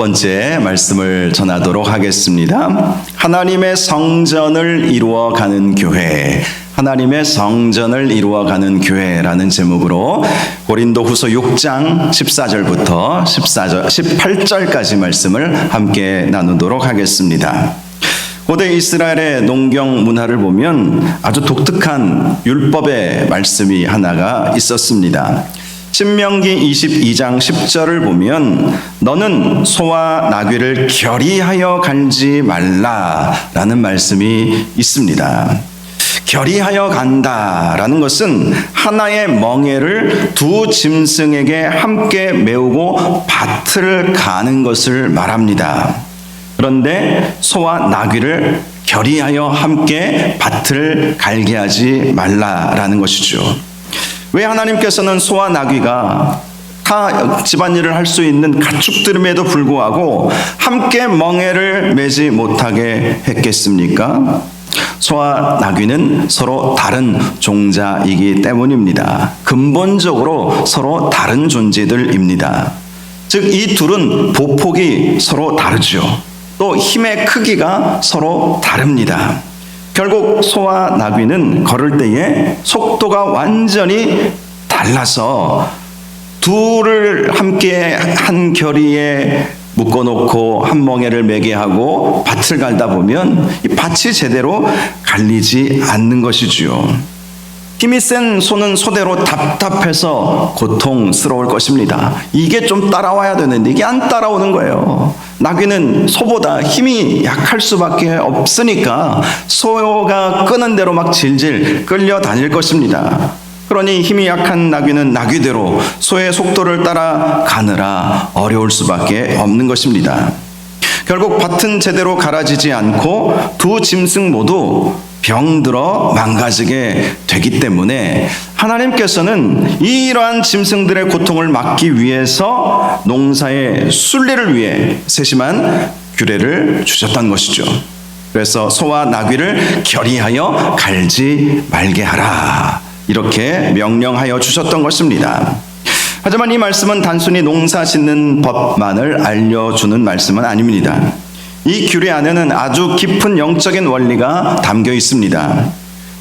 번째 말씀을 전하도록 하겠습니다. 하나님의 성전을 이루어가는 교회, 하나님의 성전을 이루어가는 교회라는 제목으로 고린도후서 6장 14절부터 18절까지 말씀을 함께 나누도록 하겠습니다. 고대 이스라엘의 농경 문화를 보면 아주 독특한 율법의 말씀이 하나가 있었습니다. 신명기 22장 10절을 보면 너는 소와 나귀를 결의하여 갈지 말라라는 말씀이 있습니다. 결의하여 간다라는 것은 하나의 멍에를 두 짐승에게 함께 메우고 밭을 가는 것을 말합니다. 그런데 소와 나귀를 결의하여 함께 밭을 갈게 하지 말라라는 것이죠. 왜 하나님께서는 소와 나귀가 다 집안일을 할 수 있는 가축들임에도 불구하고 함께 멍에를 매지 못하게 했겠습니까? 소와 나귀는 서로 다른 종자이기 때문입니다. 근본적으로 서로 다른 존재들입니다. 즉, 이 둘은 보폭이 서로 다르죠. 또 힘의 크기가 서로 다릅니다. 결국 소와 나귀는 걸을 때에 속도가 완전히 달라서 둘을 함께 한 결의에 묶어놓고 한 멍에를 매게 하고 밭을 갈다 보면 이 밭이 제대로 갈리지 않는 것이지요. 힘이 센 소는 소대로 답답해서 고통스러울 것입니다. 이게 좀 따라와야 되는데 이게 안 따라오는 거예요. 나귀는 소보다 힘이 약할 수밖에 없으니까 소가 끄는 대로 막 질질 끌려다닐 것입니다. 그러니 힘이 약한 나귀는 나귀대로 소의 속도를 따라가느라 어려울 수밖에 없는 것입니다. 결국 밭은 제대로 갈아지지 않고 두 짐승 모두 병들어 망가지게 되기 때문에 하나님께서는 이러한 짐승들의 고통을 막기 위해서 농사의 순리를 위해 세심한 규례를 주셨던 것이죠. 그래서 소와 나귀를 결의하여 갈지 말게 하라, 이렇게 명령하여 주셨던 것입니다. 하지만 이 말씀은 단순히 농사 짓는 법만을 알려주는 말씀은 아닙니다. 이 규례 안에는 아주 깊은 영적인 원리가 담겨 있습니다.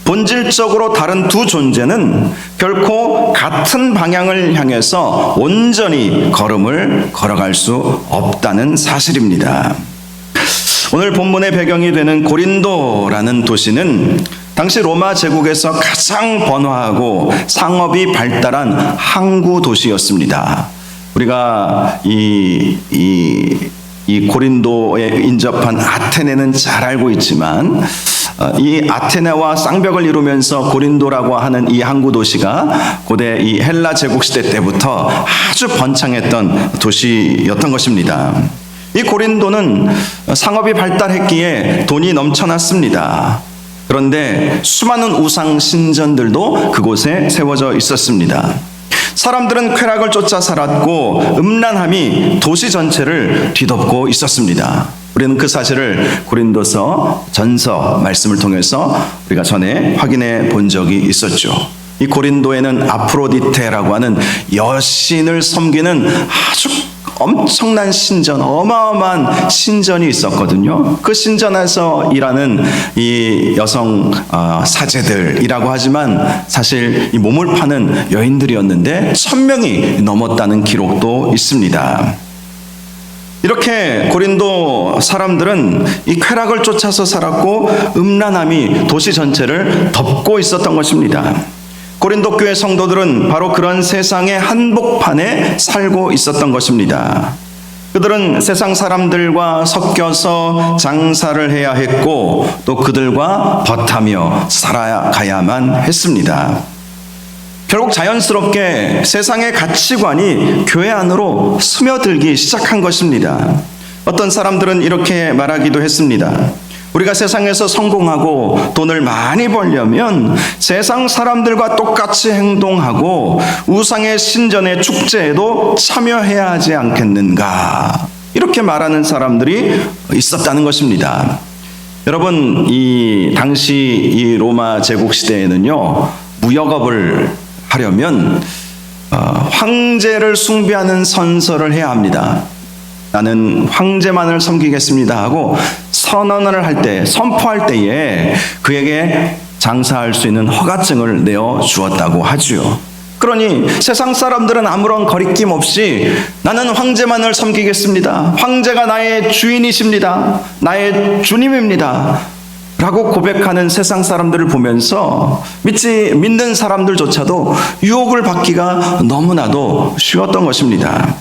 본질적으로 다른 두 존재는 결코 같은 방향을 향해서 온전히 걸음을 걸어갈 수 없다는 사실입니다. 오늘 본문의 배경이 되는 고린도라는 도시는 당시 로마 제국에서 가장 번화하고 상업이 발달한 항구 도시였습니다. 우리가 이 고린도에 인접한 아테네는 잘 알고 있지만 이 아테네와 쌍벽을 이루면서 고린도라고 하는 이 항구 도시가 고대 이 헬라 제국 시대 때부터 아주 번창했던 도시였던 것입니다. 이 고린도는 상업이 발달했기에 돈이 넘쳐났습니다. 그런데 수많은 우상 신전들도 그곳에 세워져 있었습니다. 사람들은 쾌락을 쫓아 살았고 음란함이 도시 전체를 뒤덮고 있었습니다. 우리는 그 사실을 고린도서 전서 말씀을 통해서 우리가 전에 확인해 본 적이 있었죠. 이 고린도에는 아프로디테라고 하는 여신을 섬기는 아주 엄청난 신전, 어마어마한 신전이 있었거든요. 그 신전에서 일하는 이 여성 사제들이라고 하지만 사실 이 몸을 파는 여인들이었는데 1000명이 넘었다는 기록도 있습니다. 이렇게 고린도 사람들은 이 쾌락을 쫓아서 살았고 음란함이 도시 전체를 덮고 있었던 것입니다. 고린도 교회 성도들은 바로 그런 세상의 한복판에 살고 있었던 것입니다. 그들은 세상 사람들과 섞여서 장사를 해야 했고 또 그들과 벗하며 살아가야만 했습니다. 결국 자연스럽게 세상의 가치관이 교회 안으로 스며들기 시작한 것입니다. 어떤 사람들은 이렇게 말하기도 했습니다. 우리가 세상에서 성공하고 돈을 많이 벌려면 세상 사람들과 똑같이 행동하고 우상의 신전의 축제에도 참여해야 하지 않겠는가, 이렇게 말하는 사람들이 있었다는 것입니다. 여러분, 이 당시 이 로마 제국 시대에는요, 무역업을 하려면 황제를 숭배하는 선서를 해야 합니다. 나는 황제만을 섬기겠습니다 하고 선언을 할 때, 선포할 때에 그에게 장사할 수 있는 허가증을 내어 주었다고 하지요. 그러니 세상 사람들은 아무런 거리낌 없이 나는 황제만을 섬기겠습니다. 황제가 나의 주인이십니다. 나의 주님입니다. 라고 고백하는 세상 사람들을 보면서 믿는 사람들조차도 유혹을 받기가 너무나도 쉬웠던 것입니다.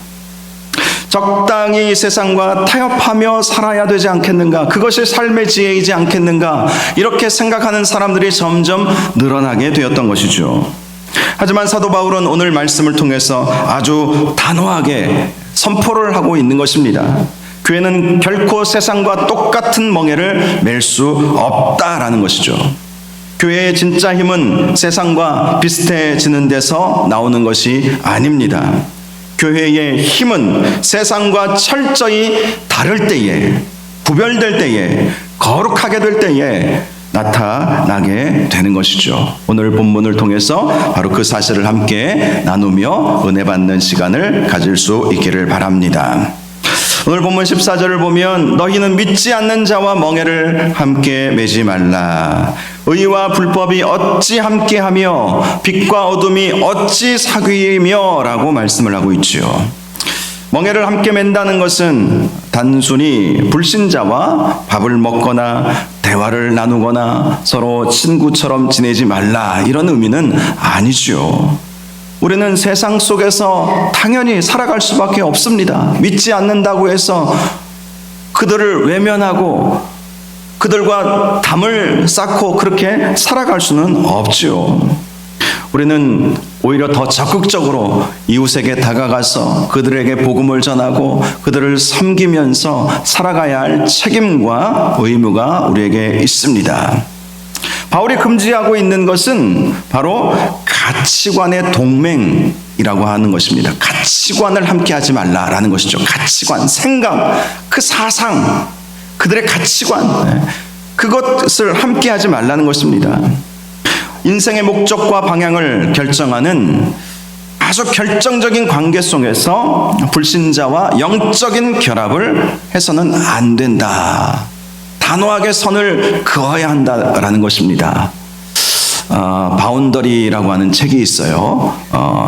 적당히 세상과 타협하며 살아야 되지 않겠는가? 그것이 삶의 지혜이지 않겠는가? 이렇게 생각하는 사람들이 점점 늘어나게 되었던 것이죠. 하지만 사도 바울은 오늘 말씀을 통해서 아주 단호하게 선포를 하고 있는 것입니다. 교회는 결코 세상과 똑같은 멍에를 맬 수 없다라는 것이죠. 교회의 진짜 힘은 세상과 비슷해지는 데서 나오는 것이 아닙니다. 교회의 힘은 세상과 철저히 다를 때에, 구별될 때에, 거룩하게 될 때에 나타나게 되는 것이죠. 오늘 본문을 통해서 바로 그 사실을 함께 나누며 은혜 받는 시간을 가질 수 있기를 바랍니다. 오늘 본문 14절을 보면 너희는 믿지 않는 자와 멍에를 함께 매지 말라. 의와 불법이 어찌 함께하며 빛과 어둠이 어찌 사귀며 라고 말씀을 하고 있지요. 멍에를 함께 맨다는 것은 단순히 불신자와 밥을 먹거나 대화를 나누거나 서로 친구처럼 지내지 말라 이런 의미는 아니죠. 우리는 세상 속에서 당연히 살아갈 수밖에 없습니다. 믿지 않는다고 해서 그들을 외면하고 그들과 담을 쌓고 그렇게 살아갈 수는 없죠. 우리는 오히려 더 적극적으로 이웃에게 다가가서 그들에게 복음을 전하고 그들을 섬기면서 살아가야 할 책임과 의무가 우리에게 있습니다. 바울이 금지하고 있는 것은 바로 가치관의 동맹이라고 하는 것입니다. 가치관을 함께 하지 말라라는 것이죠. 가치관, 생각, 그 사상, 그들의 가치관, 그것을 함께 하지 말라는 것입니다. 인생의 목적과 방향을 결정하는 아주 결정적인 관계 속에서 불신자와 영적인 결합을 해서는 안 된다. 단호하게 선을 그어야 한다라는 것입니다. 바운더리라고 하는 책이 있어요.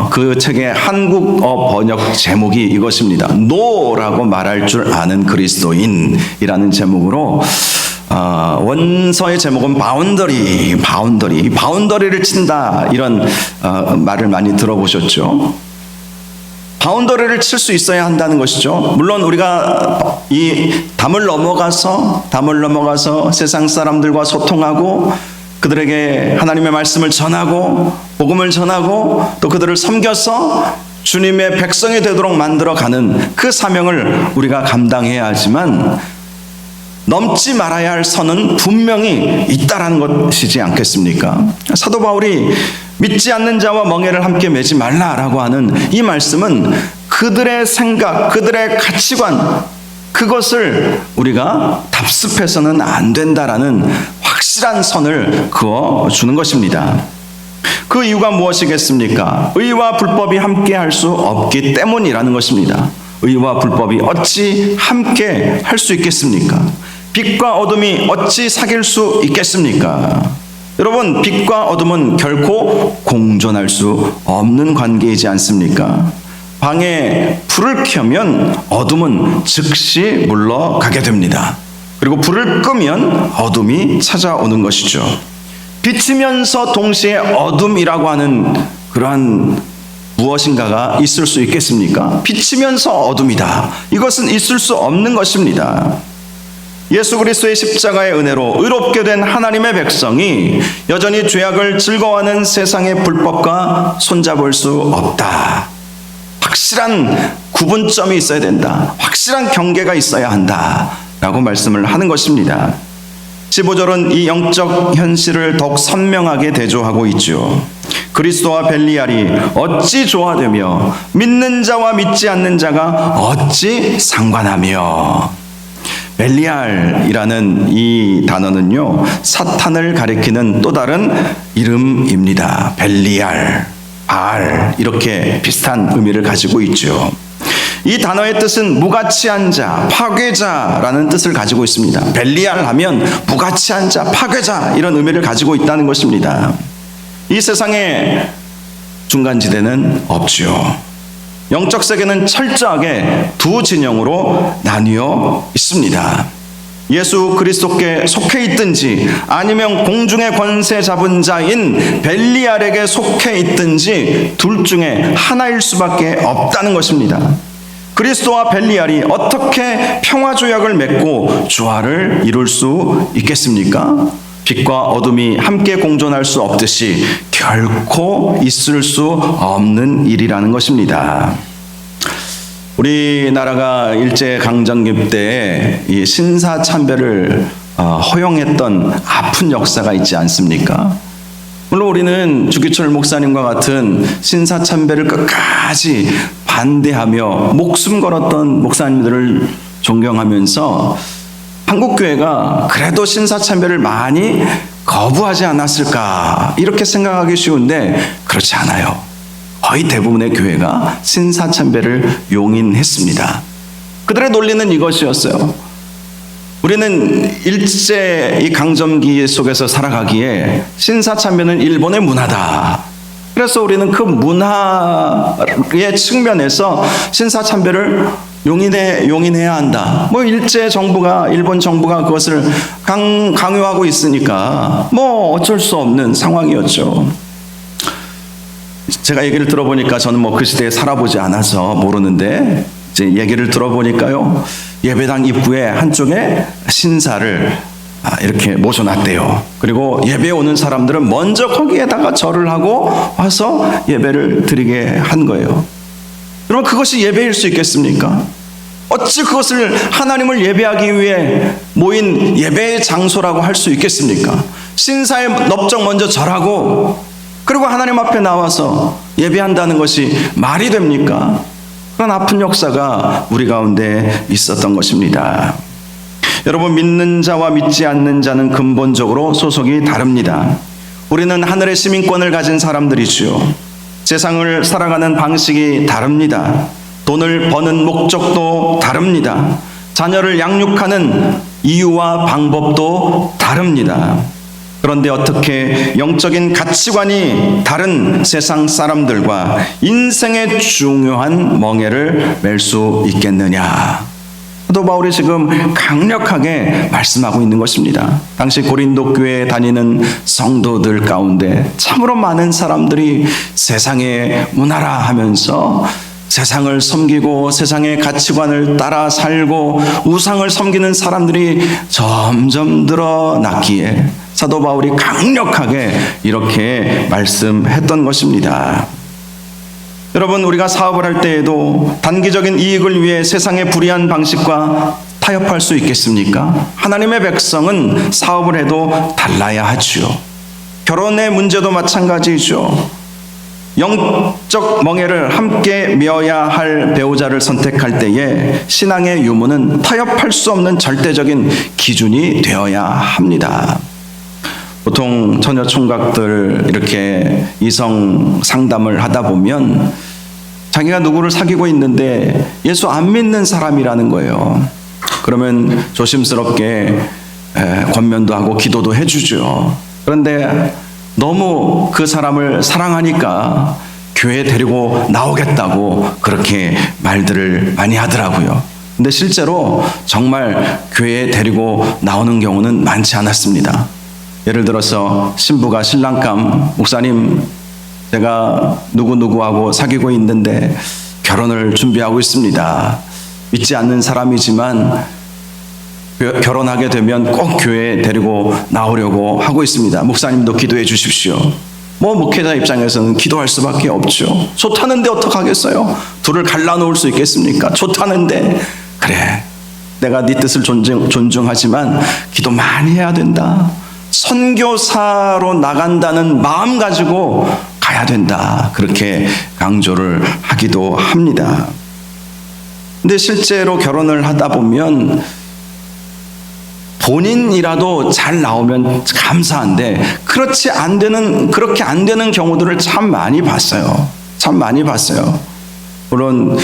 그 책의 한국어 번역 제목이 이것입니다. 노라고 말할 줄 아는 그리스도인이라는 제목으로 원서의 제목은 바운더리를 친다 이런 말을 많이 들어보셨죠? 바운더리를 칠 수 있어야 한다는 것이죠. 물론 우리가 이 담을 넘어가서 세상 사람들과 소통하고 그들에게 하나님의 말씀을 전하고 복음을 전하고 또 그들을 섬겨서 주님의 백성이 되도록 만들어가는 그 사명을 우리가 감당해야 하지만 넘지 말아야 할 선은 분명히 있다라는 것이지 않겠습니까? 사도 바울이 믿지 않는 자와 멍에를 함께 매지 말라라고 하는 이 말씀은 그들의 생각, 그들의 가치관, 그것을 우리가 답습해서는 안 된다라는 확실한 선을 그어주는 것입니다. 그 이유가 무엇이겠습니까? 의와 불법이 함께 할 수 없기 때문이라는 것입니다. 의와 불법이 어찌 함께 할 수 있겠습니까? 빛과 어둠이 어찌 사귈 수 있겠습니까? 여러분, 빛과 어둠은 결코 공존할 수 없는 관계이지 않습니까? 방에 불을 켜면 어둠은 즉시 물러가게 됩니다. 그리고 불을 끄면 어둠이 찾아오는 것이죠. 빛이면서 동시에 어둠이라고 하는 그러한 무엇인가가 있을 수 있겠습니까? 빛이면서 어둠이다. 이것은 있을 수 없는 것입니다. 예수 그리스도의 십자가의 은혜로 의롭게 된 하나님의 백성이 여전히 죄악을 즐거워하는 세상의 불법과 손잡을 수 없다. 확실한 구분점이 있어야 된다. 확실한 경계가 있어야 한다. 라고 말씀을 하는 것입니다. 15절은 이 영적 현실을 더욱 선명하게 대조하고 있죠. 그리스도와 벨리알이 어찌 조화되며 믿는 자와 믿지 않는 자가 어찌 상관하며. 벨리알이라는 이 단어는요, 사탄을 가리키는 또 다른 이름입니다. 벨리알, 바알, 이렇게 비슷한 의미를 가지고 있죠. 이 단어의 뜻은 무가치한 자, 파괴자라는 뜻을 가지고 있습니다. 벨리알 하면 무가치한 자, 파괴자 이런 의미를 가지고 있다는 것입니다. 이 세상에 중간지대는 없지요. 영적 세계는 철저하게 두 진영으로 나뉘어 있습니다. 예수 그리스도께 속해 있든지 아니면 공중의 권세 잡은 자인 벨리알에게 속해 있든지 둘 중에 하나일 수밖에 없다는 것입니다. 그리스도와 벨리알이 어떻게 평화조약을 맺고 조화를 이룰 수 있겠습니까? 빛과 어둠이 함께 공존할 수 없듯이 결코 있을 수 없는 일이라는 것입니다. 우리나라가 일제강점기 때 이 신사참배를 허용했던 아픈 역사가 있지 않습니까? 물론 우리는 주기철 목사님과 같은 신사참배를 끝까지 반대하며 목숨 걸었던 목사님들을 존경하면서 한국교회가 그래도 신사참배를 많이 거부하지 않았을까 이렇게 생각하기 쉬운데 그렇지 않아요. 거의 대부분의 교회가 신사참배를 용인했습니다. 그들의 논리는 이것이었어요. 우리는 일제 이 강점기 속에서 살아가기에 신사참배는 일본의 문화다. 그래서 우리는 그 문화의 측면에서 신사참배를 용인해야 한다. 일제 정부가, 일본 정부가 그것을 강요하고 있으니까 어쩔 수 없는 상황이었죠. 제가 얘기를 들어보니까 저는 그 시대에 살아보지 않아서 모르는데 이제 얘기를 들어보니까요, 예배당 입구에 한쪽에 신사를 이렇게 모셔놨대요. 그리고 예배 오는 사람들은 먼저 거기에다가 절을 하고 와서 예배를 드리게 한 거예요. 그럼 그것이 예배일 수 있겠습니까? 어찌 그것을 하나님을 예배하기 위해 모인 예배의 장소라고 할 수 있겠습니까? 신사에 넙적 먼저 절하고 그리고 하나님 앞에 나와서 예배한다는 것이 말이 됩니까? 그런 아픈 역사가 우리 가운데 있었던 것입니다. 여러분, 믿는 자와 믿지 않는 자는 근본적으로 소속이 다릅니다. 우리는 하늘의 시민권을 가진 사람들이지요. 세상을 살아가는 방식이 다릅니다. 돈을 버는 목적도 다릅니다. 자녀를 양육하는 이유와 방법도 다릅니다. 그런데 어떻게 영적인 가치관이 다른 세상 사람들과 인생의 중요한 멍에를 맬 수 있겠느냐? 사도 바울이 지금 강력하게 말씀하고 있는 것입니다. 당시 고린도 교회에 다니는 성도들 가운데 참으로 많은 사람들이 세상의 문화라 하면서 세상을 섬기고 세상의 가치관을 따라 살고 우상을 섬기는 사람들이 점점 늘어났기에 사도 바울이 강력하게 이렇게 말씀했던 것입니다. 여러분, 우리가 사업을 할 때에도 단기적인 이익을 위해 세상의 불의한 방식과 타협할 수 있겠습니까? 하나님의 백성은 사업을 해도 달라야 하지요. 결혼의 문제도 마찬가지죠. 영적 멍에를 함께 메어야 할 배우자를 선택할 때에 신앙의 유무는 타협할 수 없는 절대적인 기준이 되어야 합니다. 보통 처녀 총각들 이렇게 이성 상담을 하다 보면 자기가 누구를 사귀고 있는데 예수 안 믿는 사람이라는 거예요. 그러면 조심스럽게 권면도 하고 기도도 해주죠. 그런데 너무 그 사람을 사랑하니까 교회 데리고 나오겠다고 그렇게 말들을 많이 하더라고요. 근데 실제로 정말 교회에 데리고 나오는 경우는 많지 않았습니다. 예를 들어서 신부가 신랑감, 목사님, 제가 누구누구하고 사귀고 있는데 결혼을 준비하고 있습니다. 믿지 않는 사람이지만 결혼하게 되면 꼭 교회에 데리고 나오려고 하고 있습니다. 목사님도 기도해 주십시오. 목회자 입장에서는 기도할 수밖에 없죠. 좋다는데 어떡하겠어요? 둘을 갈라놓을 수 있겠습니까? 좋다는데, 그래, 내가 네 뜻을 존중하지만 기도 많이 해야 된다. 선교사로 나간다는 마음 가지고 가야 된다. 그렇게 강조를 하기도 합니다. 근데 실제로 결혼을 하다 보면 본인이라도 잘 나오면 감사한데 그렇게 안 되는 경우들을 참 많이 봤어요. 참 많이 봤어요. 물론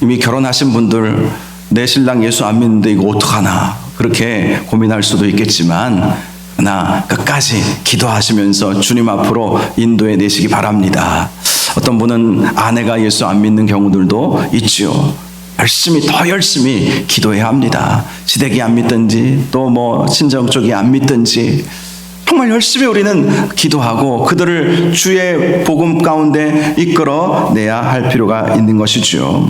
이미 결혼하신 분들 내 신랑 예수 안 믿는데 이거 어떡하나 그렇게 고민할 수도 있겠지만 그러나 끝까지 기도하시면서 주님 앞으로 인도해 내시기 바랍니다. 어떤 분은 아내가 예수 안 믿는 경우들도 있죠. 더 열심히 기도해야 합니다. 시댁이 안 믿든지 또 뭐 친정 쪽이 안 믿든지 정말 열심히 우리는 기도하고 그들을 주의 복음 가운데 이끌어내야 할 필요가 있는 것이죠.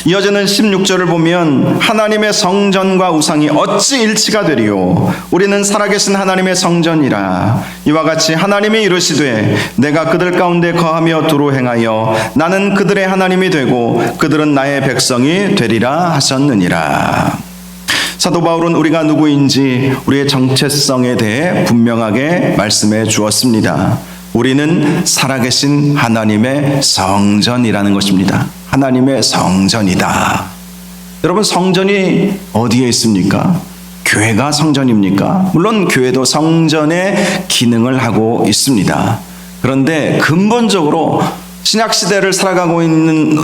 이어지는 16절을 보면 하나님의 성전과 우상이 어찌 일치가 되리요 우리는 살아계신 하나님의 성전이라 이와 같이 하나님이 이르시되 내가 그들 가운데 거하며 두루 행하여 나는 그들의 하나님이 되고 그들은 나의 백성이 되리라 하셨느니라. 사도 바울은 우리가 누구인지 우리의 정체성에 대해 분명하게 말씀해 주었습니다. 우리는 살아계신 하나님의 성전이라는 것입니다. 하나님의 성전이다. 여러분, 성전이 어디에 있습니까? 교회가 성전입니까? 물론 교회도 성전의 기능을 하고 있습니다. 그런데 근본적으로 신약시대를 살아가고 있는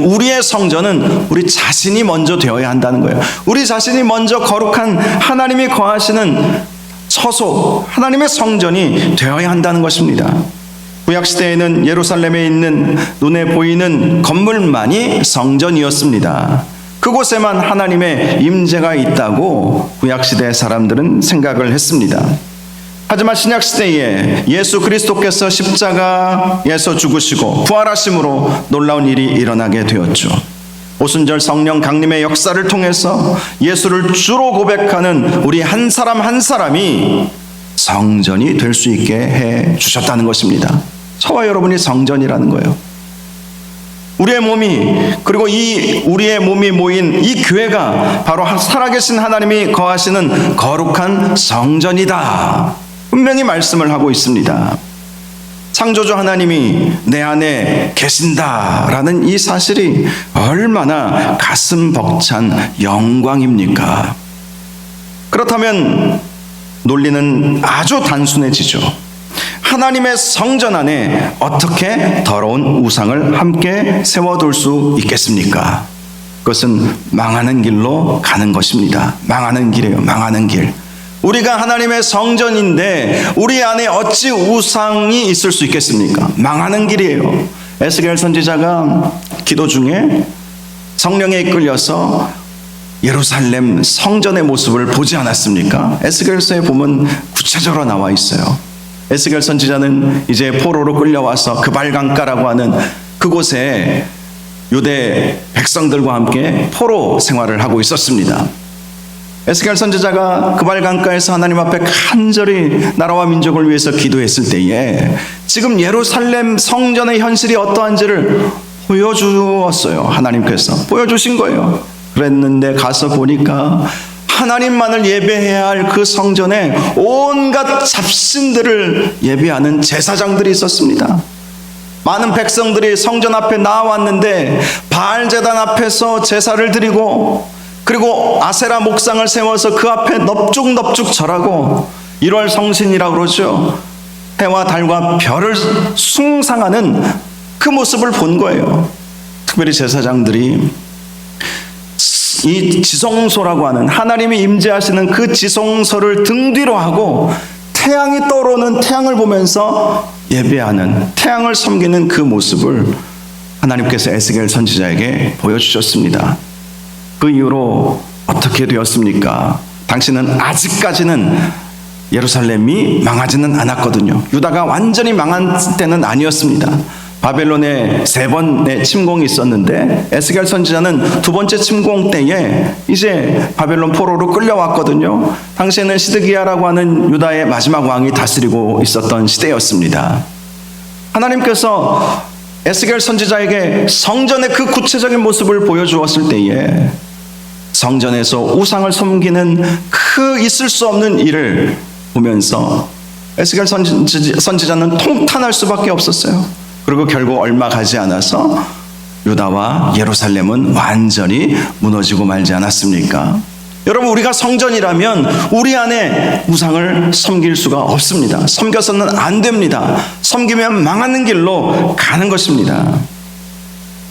우리의 성전은 우리 자신이 먼저 되어야 한다는 거예요. 우리 자신이 먼저 거룩한 하나님이 거하시는 처소, 하나님의 성전이 되어야 한다는 것입니다. 구약시대에는 예루살렘에 있는 눈에 보이는 건물만이 성전이었습니다. 그곳에만 하나님의 임재가 있다고 구약시대 사람들은 생각을 했습니다. 하지만 신약시대에 예수 그리스도께서 십자가에서 죽으시고 부활하심으로 놀라운 일이 일어나게 되었죠. 오순절 성령 강림의 역사를 통해서 예수를 주로 고백하는 우리 한 사람 한 사람이 성전이 될 수 있게 해 주셨다는 것입니다. 저와 여러분이 성전이라는 거예요. 우리의 몸이, 그리고 이 우리의 몸이 모인 이 교회가 바로 살아계신 하나님이 거하시는 거룩한 성전이다. 분명히 말씀을 하고 있습니다. 창조주 하나님이 내 안에 계신다라는 이 사실이 얼마나 가슴 벅찬 영광입니까? 그렇다면 논리는 아주 단순해지죠. 하나님의 성전 안에 어떻게 더러운 우상을 함께 세워둘 수 있겠습니까? 그것은 망하는 길로 가는 것입니다. 망하는 길이에요. 망하는 길. 우리가 하나님의 성전인데 우리 안에 어찌 우상이 있을 수 있겠습니까? 망하는 길이에요. 에스겔 선지자가 기도 중에 성령에 이끌려서 예루살렘 성전의 모습을 보지 않았습니까? 에스겔서에 보면 구체적으로 나와 있어요. 에스겔 선지자는 이제 포로로 끌려와서 그발강가라고 하는 그곳에 유대 백성들과 함께 포로 생활을 하고 있었습니다. 에스겔 선지자가 그발강가에서 하나님 앞에 간절히 나라와 민족을 위해서 기도했을 때에 지금 예루살렘 성전의 현실이 어떠한지를 보여주었어요. 하나님께서 보여주신 거예요. 그랬는데 가서 보니까 하나님만을 예배해야 할 그 성전에 온갖 잡신들을 예배하는 제사장들이 있었습니다. 많은 백성들이 성전 앞에 나왔는데 바알 제단 앞에서 제사를 드리고, 그리고 아세라 목상을 세워서 그 앞에 넙죽넙죽 절하고, 1월 성신이라고 그러죠. 해와 달과 별을 숭상하는 그 모습을 본 거예요. 특별히 제사장들이 이 지성소라고 하는 하나님이 임재하시는 그 지성소를 등 뒤로 하고 태양이 떠오르는 태양을 보면서 예배하는, 태양을 섬기는 그 모습을 하나님께서 에스겔 선지자에게 보여주셨습니다. 그 이후로 어떻게 되었습니까? 당신은 아직까지는 예루살렘이 망하지는 않았거든요. 유다가 완전히 망한 때는 아니었습니다. 바벨론에 3번의 침공이 있었는데 에스겔 선지자는 2번째 침공 때에 이제 바벨론 포로로 끌려왔거든요. 당시에는 시드기야라고 하는 유다의 마지막 왕이 다스리고 있었던 시대였습니다. 하나님께서 에스겔 선지자에게 성전의 그 구체적인 모습을 보여주었을 때에 성전에서 우상을 섬기는 그 있을 수 없는 일을 보면서 에스겔 선지자는 통탄할 수밖에 없었어요. 그리고 결국 얼마 가지 않아서 유다와 예루살렘은 완전히 무너지고 말지 않았습니까? 여러분, 우리가 성전이라면 우리 안에 우상을 섬길 수가 없습니다. 섬겨서는 안 됩니다. 섬기면 망하는 길로 가는 것입니다.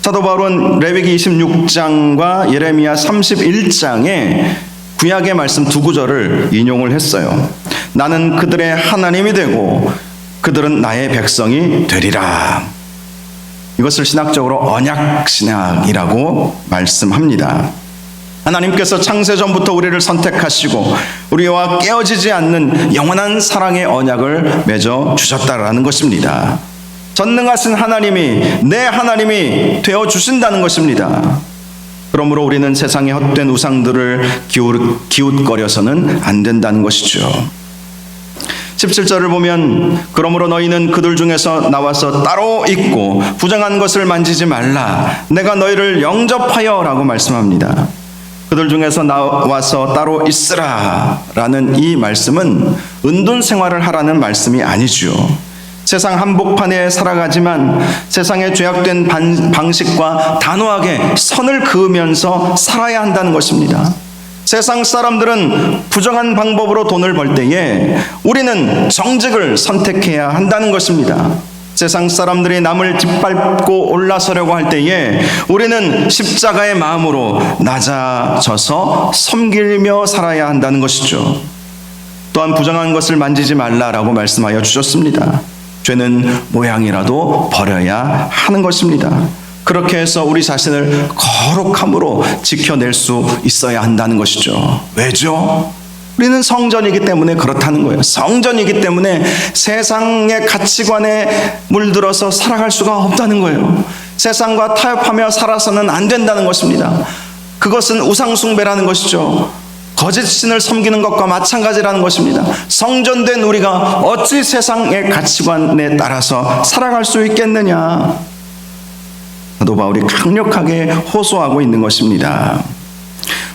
사도 바울은 레위기 26장과 예레미야 31장에 구약의 말씀 두 구절을 인용을 했어요. 나는 그들의 하나님이 되고 그들은 나의 백성이 되리라. 이것을 신학적으로 언약신학이라고 말씀합니다. 하나님께서 창세전부터 우리를 선택하시고 우리와 깨어지지 않는 영원한 사랑의 언약을 맺어 주셨다라는 것입니다. 전능하신 하나님이 내 하나님이 되어 주신다는 것입니다. 그러므로 우리는 세상의 헛된 우상들을 기웃거려서는 안 된다는 것이죠. 17절을 보면 그러므로 너희는 그들 중에서 나와서 따로 있고 부정한 것을 만지지 말라. 내가 너희를 영접하여 라고 말씀합니다. 그들 중에서 나와서 따로 있으라 라는 이 말씀은 은둔 생활을 하라는 말씀이 아니죠. 세상 한복판에 살아가지만 세상의 죄악된 방식과 단호하게 선을 그으면서 살아야 한다는 것입니다. 세상 사람들은 부정한 방법으로 돈을 벌 때에 우리는 정직을 선택해야 한다는 것입니다. 세상 사람들이 남을 짓밟고 올라서려고 할 때에 우리는 십자가의 마음으로 낮아져서 섬기며 살아야 한다는 것이죠. 또한 부정한 것을 만지지 말라라고 말씀하여 주셨습니다. 죄는 모양이라도 버려야 하는 것입니다. 그렇게 해서 우리 자신을 거룩함으로 지켜낼 수 있어야 한다는 것이죠. 왜죠? 우리는 성전이기 때문에 그렇다는 거예요. 성전이기 때문에 세상의 가치관에 물들어서 살아갈 수가 없다는 거예요. 세상과 타협하며 살아서는 안 된다는 것입니다. 그것은 우상숭배라는 것이죠. 거짓 신을 섬기는 것과 마찬가지라는 것입니다. 성전된 우리가 어찌 세상의 가치관에 따라서 살아갈 수 있겠느냐. 사도 바울이 강력하게 호소하고 있는 것입니다.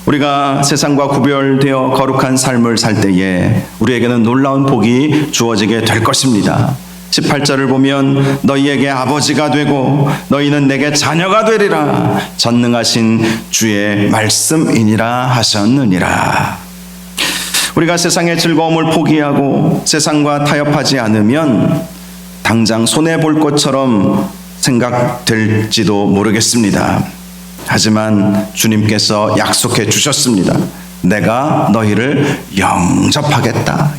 우리가 세상과 구별되어 거룩한 삶을 살 때에 우리에게는 놀라운 복이 주어지게 될 것입니다. 18절을 보면 너희에게 아버지가 되고 너희는 내게 자녀가 되리라. 전능하신 주의 말씀이니라 하셨느니라. 우리가 세상의 즐거움을 포기하고 세상과 타협하지 않으면 당장 손해볼 것처럼 생각될지도 모르겠습니다. 하지만 주님께서 약속해 주셨습니다. 내가 너희를 영접하겠다.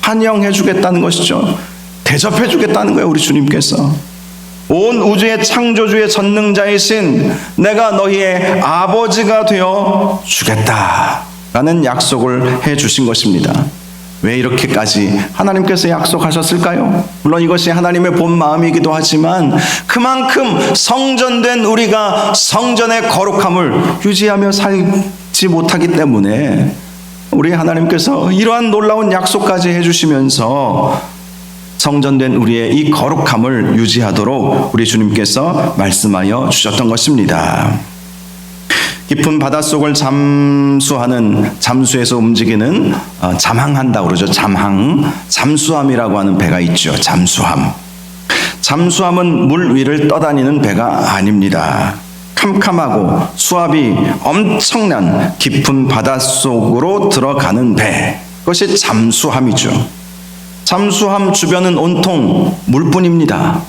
환영해 주겠다는 것이죠. 대접해 주겠다는 거예요. 우리 주님께서. 온 우주의 창조주의 전능자이신 내가 너희의 아버지가 되어 주겠다라는 약속을 해 주신 것입니다. 왜 이렇게까지 하나님께서 약속하셨을까요? 물론 이것이 하나님의 본 마음이기도 하지만 그만큼 성전된 우리가 성전의 거룩함을 유지하며 살지 못하기 때문에 우리 하나님께서 이러한 놀라운 약속까지 해주시면서 성전된 우리의 이 거룩함을 유지하도록 우리 주님께서 말씀하여 주셨던 것입니다. 깊은 바닷속을 잠수해서 움직이는 잠항한다고 그러죠. 잠수함이라고 하는 배가 있죠. 잠수함은 물 위를 떠다니는 배가 아닙니다. 캄캄하고 수압이 엄청난 깊은 바닷속으로 들어가는 배, 그것이 잠수함이죠. 잠수함 주변은 온통 물뿐입니다.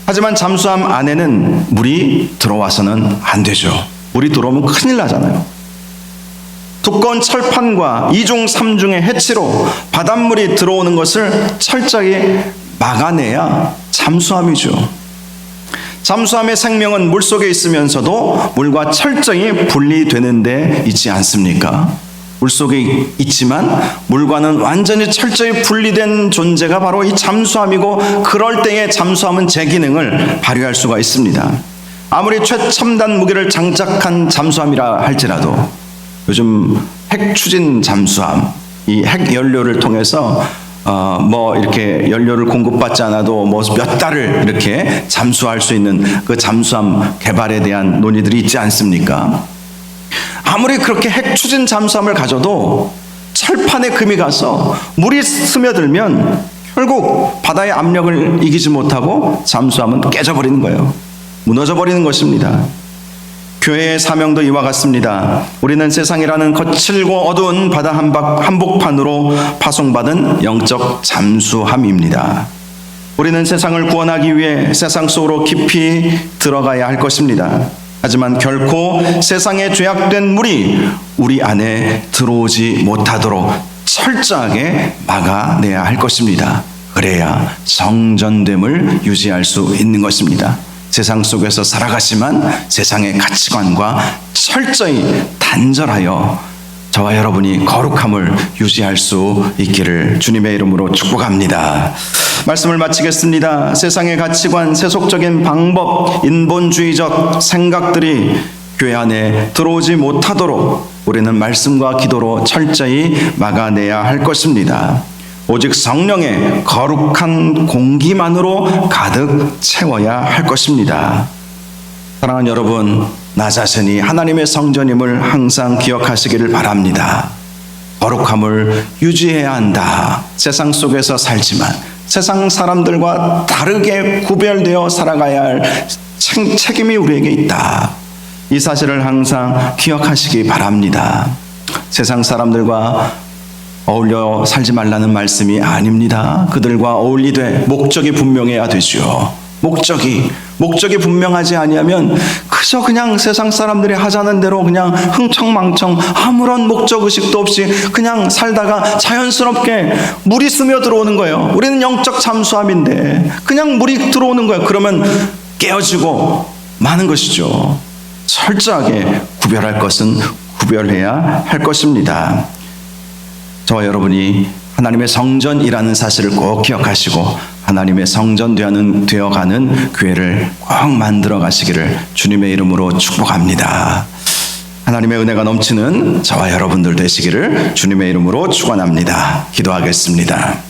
하지만 잠수함 안에는 물이 들어와서는 안 되죠. 물이 들어오면 큰일 나잖아요. 두꺼운 철판과 2중 3중의 해치로 바닷물이 들어오는 것을 철저히 막아내야 잠수함이죠. 잠수함의 생명은 물속에 있으면서도 물과 철저히 분리되는 데 있지 않습니까? 물속에 있지만 물과는 완전히 철저히 분리된 존재가 바로 이 잠수함이고, 그럴 때에 잠수함은 제 기능을 발휘할 수가 있습니다. 아무리 최첨단 무기를 장착한 잠수함이라 할지라도 요즘 핵 추진 잠수함, 이 핵 연료를 통해서 이렇게 연료를 공급받지 않아도 몇 달을 이렇게 잠수할 수 있는 그 잠수함 개발에 대한 논의들이 있지 않습니까? 아무리 그렇게 핵 추진 잠수함을 가져도 철판에 금이 가서 물이 스며들면 결국 바다의 압력을 이기지 못하고 잠수함은 깨져버리는 거예요. 무너져 버리는 것입니다. 교회의 사명도 이와 같습니다. 우리는 세상이라는 거칠고 어두운 바다 한복판으로 파송받은 영적 잠수함입니다. 우리는 세상을 구원하기 위해 세상 속으로 깊이 들어가야 할 것입니다. 하지만 결코 세상에 죄악된 물이 우리 안에 들어오지 못하도록 철저하게 막아내야 할 것입니다. 그래야 정전됨을 유지할 수 있는 것입니다. 세상 속에서 살아가지만 세상의 가치관과 철저히 단절하여 저와 여러분이 거룩함을 유지할 수 있기를 주님의 이름으로 축복합니다. 말씀을 마치겠습니다. 세상의 가치관, 세속적인 방법, 인본주의적 생각들이 교회 안에 들어오지 못하도록 우리는 말씀과 기도로 철저히 막아내야 할 것입니다. 오직 성령의 거룩한 공기만으로 가득 채워야 할 것입니다. 사랑하는 여러분, 나 자신이 하나님의 성전임을 항상 기억하시기를 바랍니다. 거룩함을 유지해야 한다. 세상 속에서 살지만 세상 사람들과 다르게 구별되어 살아가야 할 책임이 우리에게 있다. 이 사실을 항상 기억하시기 바랍니다. 세상 사람들과 어울려 살지 말라는 말씀이 아닙니다. 그들과 어울리되 목적이 분명해야 되죠. 목적이 분명하지 아니하면 그저 그냥 세상 사람들이 하자는 대로 그냥 흥청망청 아무런 목적 의식도 없이 그냥 살다가 자연스럽게 물이 스며 들어오는 거예요. 우리는 영적 잠수함인데 그냥 물이 들어오는 거예요. 그러면 깨어지고 마는 것이죠. 철저하게 구별할 것은 구별해야 할 것입니다. 저와 여러분이 하나님의 성전이라는 사실을 꼭 기억하시고 하나님의 성전 되어가는 교회를 꼭 만들어 가시기를 주님의 이름으로 축복합니다. 하나님의 은혜가 넘치는 저와 여러분들 되시기를 주님의 이름으로 축원합니다. 기도하겠습니다.